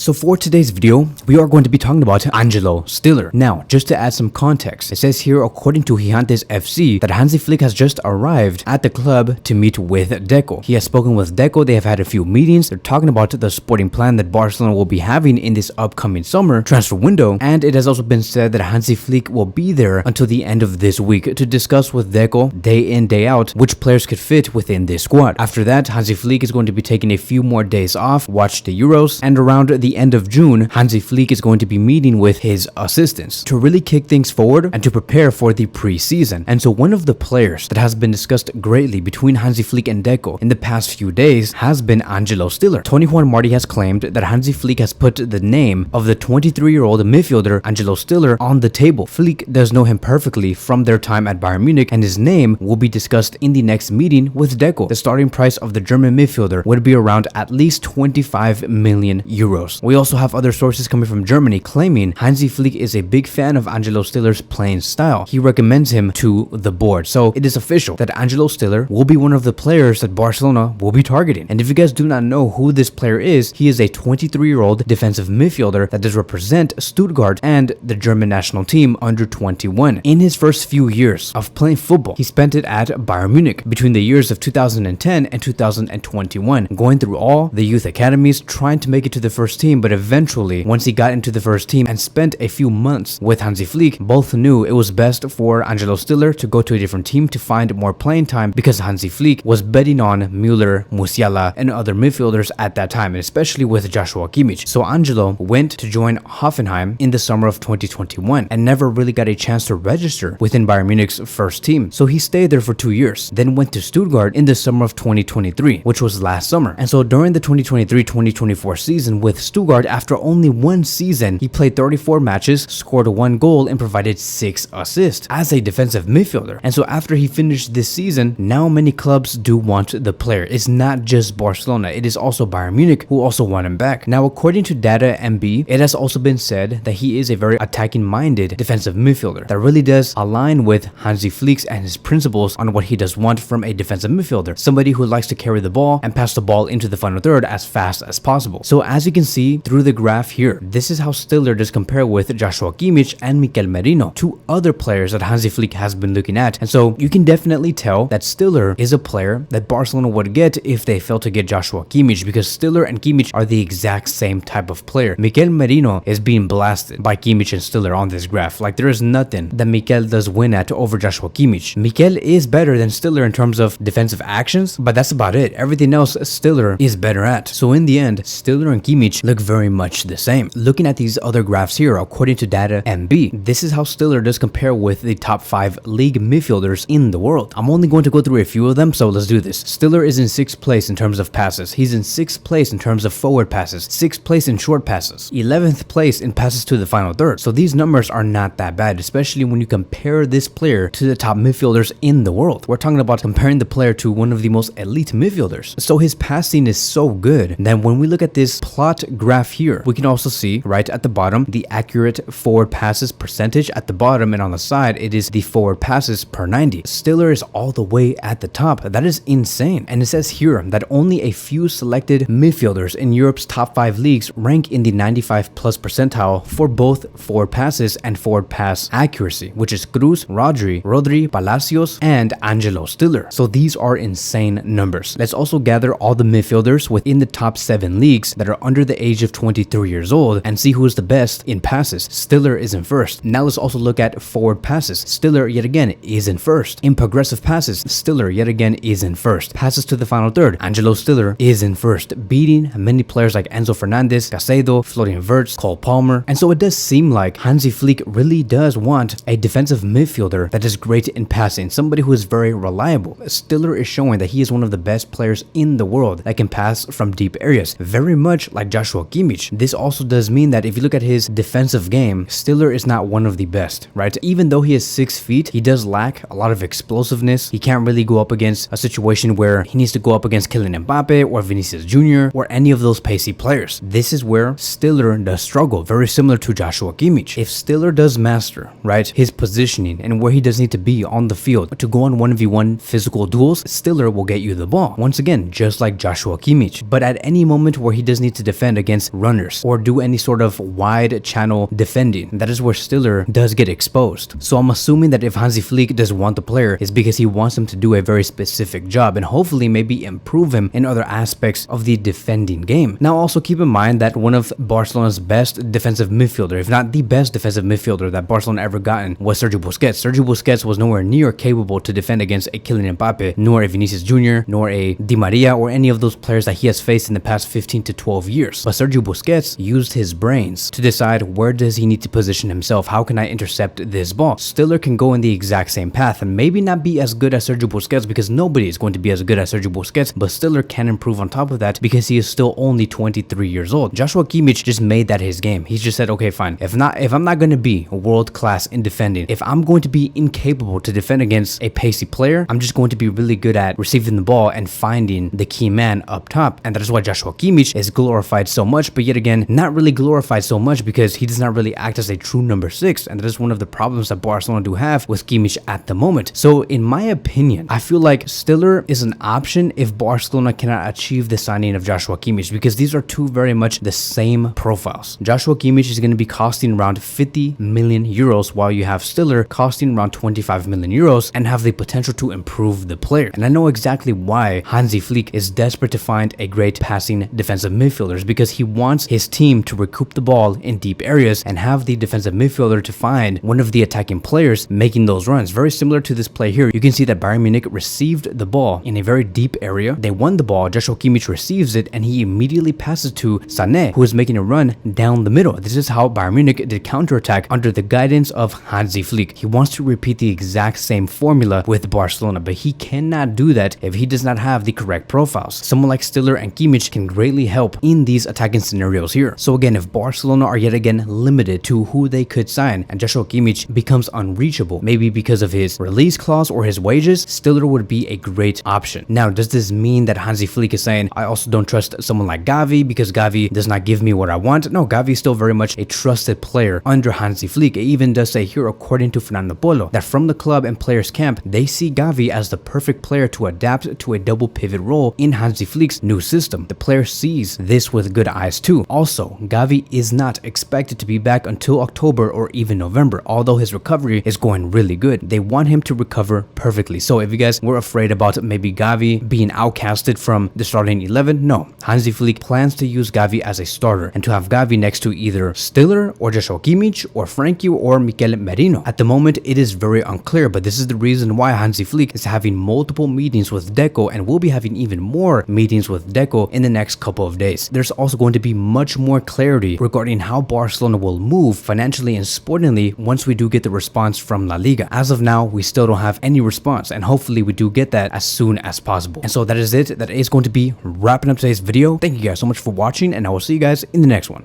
So for today's video, we are going to be talking about Angelo Stiller. Now, just to add some context, it says here according to Gigantes FC that Hansi Flick has just arrived at the club to meet with Deco. He has spoken with Deco, they have had a few meetings, they're talking about the sporting plan that Barcelona will be having in this upcoming summer transfer window, and it has also been said that Hansi Flick will be there until the end of this week to discuss with Deco day in, day out, which players could fit within this squad. After that, Hansi Flick is going to be taking a few more days off, watch the Euros, and around the end of June, Hansi Flick is going to be meeting with his assistants to really kick things forward and to prepare for the preseason. And so one of the players that has been discussed greatly between Hansi Flick and Deco in the past few days has been Angelo Stiller. Tony Juan Martí has claimed that Hansi Flick has put the name of the 23-year-old midfielder Angelo Stiller on the table. Flick does know him perfectly from their time at Bayern Munich, and his name will be discussed in the next meeting with Deco. The starting price of the German midfielder would be around at least 25 million euros. We also have other sources coming from Germany claiming Hansi Flick is a big fan of Angelo Stiller's playing style. He recommends him to the board. So it is official that Angelo Stiller will be one of the players that Barcelona will be targeting. And if you guys do not know who this player is, he is a 23-year-old defensive midfielder that does represent Stuttgart and the German national team under 21. In his first few years of playing football, he spent it at Bayern Munich between the years of 2010 and 2021, going through all the youth academies, trying to make it to the first team, but eventually, once he got into the first team and spent a few months with Hansi Flick, both knew it was best for Angelo Stiller to go to a different team to find more playing time because Hansi Flick was betting on Müller, Musiala, and other midfielders at that time, and especially with Joshua Kimmich. So Angelo went to join Hoffenheim in the summer of 2021 and never really got a chance to register within Bayern Munich's first team. So he stayed there for 2 years, then went to Stuttgart in the summer of 2023, which was last summer. And so during the 2023-2024 season with Stuttgart, after only one season, he played 34 matches, scored 1 goal, and provided 6 assists as a defensive midfielder. And so after he finished this season, now many clubs do want the player. It's not just Barcelona, it is also Bayern Munich who also want him back. Now, according to Data MB, it has also been said that he is a very attacking-minded defensive midfielder that really does align with Hansi Flick's and his principles on what he does want from a defensive midfielder. Somebody who likes to carry the ball and pass the ball into the final third as fast as possible. So as you can see through the graph here, this is how Stiller does compare with Joshua Kimmich and Mikel Merino, two other players that Hansi Flick has been looking at. And so you can definitely tell that Stiller is a player that Barcelona would get if they failed to get Joshua Kimmich, because Stiller and Kimmich are the exact same type of player. Mikel Merino is being blasted by Kimmich and Stiller on this graph. Like, there is nothing that Mikel does win at over Joshua Kimmich. Mikel is better than Stiller in terms of defensive actions, but that's about it. Everything else Stiller is better at. So in the end, Stiller and Kimmich look very much the same. Looking at these other graphs here, according to Data MB, this is how Stiller does compare with the top 5 league midfielders in the world. I'm only going to go through a few of them, so let's do this. Stiller is in 6th place in terms of passes. He's in 6th place in terms of forward passes, 6th place in short passes, 11th place in passes to the final third. So these numbers are not that bad, especially when you compare this player to the top midfielders in the world. We're talking about comparing the player to one of the most elite midfielders. So his passing is so good that when we look at this plot graph here, we can also see right at the bottom the accurate forward passes percentage at the bottom, and on the side it is the forward passes per 90. Stiller is all the way at the top. That is insane. And it says here that only a few selected midfielders in Europe's top 5 leagues rank in the 95 plus percentile for both forward passes and forward pass accuracy, which is Cruz, Rodri, Palacios, and Angelo Stiller. So these are insane numbers. Let's also gather all the midfielders within the top 7 leagues that are under the age of 23 years old and see who is the best in passes. Stiller is in first. Now let's also look at forward passes. Stiller yet again is in first. In progressive passes, Stiller yet again is in first. Passes to the final third, Angelo Stiller is in first, beating many players like Enzo Fernandez, Caicedo, Florian Wirtz, Cole Palmer. And so it does seem like Hansi Flick really does want a defensive midfielder that is great in passing, somebody who is very reliable. Stiller is showing that he is one of the best players in the world that can pass from deep areas, very much like Joshua Kimmich. This also does mean that if you look at his defensive game, Stiller is not one of the best, right? Even though he is 6 feet, he does lack a lot of explosiveness. He can't really go up against a situation where he needs to go up against Kylian Mbappe or Vinicius Jr. or any of those pacey players. This is where Stiller does struggle, very similar to Joshua Kimmich. If Stiller does master, right, his positioning and where he does need to be on the field to go on 1v1 physical duels, Stiller will get you the ball. Once again, just like Joshua Kimmich. But at any moment where he does need to defend against against runners or do any sort of wide channel defending. That is where Stiller does get exposed. So I'm assuming that if Hansi Flick does want the player, it's because he wants him to do a very specific job and hopefully maybe improve him in other aspects of the defending game. Now also keep in mind that one of Barcelona's best defensive midfielder, if not the best defensive midfielder that Barcelona ever gotten, was Sergio Busquets. Sergio Busquets was nowhere near capable to defend against a Kylian Mbappe, nor a Vinicius Jr., nor a Di Maria, or any of those players that he has faced in the past 15 to 12 years. But Sergio Busquets used his brains to decide where does he need to position himself, how can I intercept this ball. Stiller can go in the exact same path and maybe not be as good as Sergio Busquets because nobody is going to be as good as Sergio Busquets, but Stiller can improve on top of that because he is still only 23 years old. Joshua Kimmich just made that his game. He just said, okay, fine. If I'm not going to be world class in defending, if I'm going to be incapable to defend against a pacey player, I'm just going to be really good at receiving the ball and finding the key man up top. And that is why Joshua Kimmich is glorified so much, but yet again, not really glorified so much because he does not really act as a true number 6. And that is one of the problems that Barcelona do have with Kimmich at the moment. So in my opinion, I feel like Stiller is an option if Barcelona cannot achieve the signing of Joshua Kimmich, because these are two very much the same profiles. Joshua Kimmich is going to be costing around 50 million euros while you have Stiller costing around 25 million euros and have the potential to improve the player. And I know exactly why Hansi Flick is desperate to find a great passing defensive midfielder, because he wants his team to recoup the ball in deep areas and have the defensive midfielder to find one of the attacking players making those runs. Very similar to this play here. You can see that Bayern Munich received the ball in a very deep area. They won the ball. Joshua Kimmich receives it and he immediately passes to Sané, who is making a run down the middle. This is how Bayern Munich did counterattack under the guidance of Hansi Flick. He wants to repeat the exact same formula with Barcelona, but he cannot do that if he does not have the correct profiles. Someone like Stiller and Kimmich can greatly help in these attacking scenarios here. So again, if Barcelona are yet again limited to who they could sign and Joshua Kimmich becomes unreachable, maybe because of his release clause or his wages, Stiller would be a great option. Now, does this mean that Hansi Flick is saying, I also don't trust someone like Gavi because Gavi does not give me what I want? No, Gavi is still very much a trusted player under Hansi Flick. It even does say here, according to Fernando Polo, that from the club and players camp, they see Gavi as the perfect player to adapt to a double pivot role in Hansi Flick's new system. The player sees this with good eyes too. Also, Gavi is not expected to be back until October or even November, although his recovery is going really good. They want him to recover perfectly. So if you guys were afraid about maybe Gavi being outcasted from the starting 11, no. Hansi Flick plans to use Gavi as a starter and to have Gavi next to either Stiller or Joshua Kimmich or Frankie or Mikel Merino. At the moment, it is very unclear, but this is the reason why Hansi Flick is having multiple meetings with Deco and will be having even more meetings with Deco in the next couple of days. There's also going to be much more clarity regarding how Barcelona will move financially and sportingly once we do get the response from La Liga. As of now, we still don't have any response, and hopefully we do get that as soon as possible. And so that is it. That is going to be wrapping up today's video. Thank you guys so much for watching, and I will see you guys in the next one.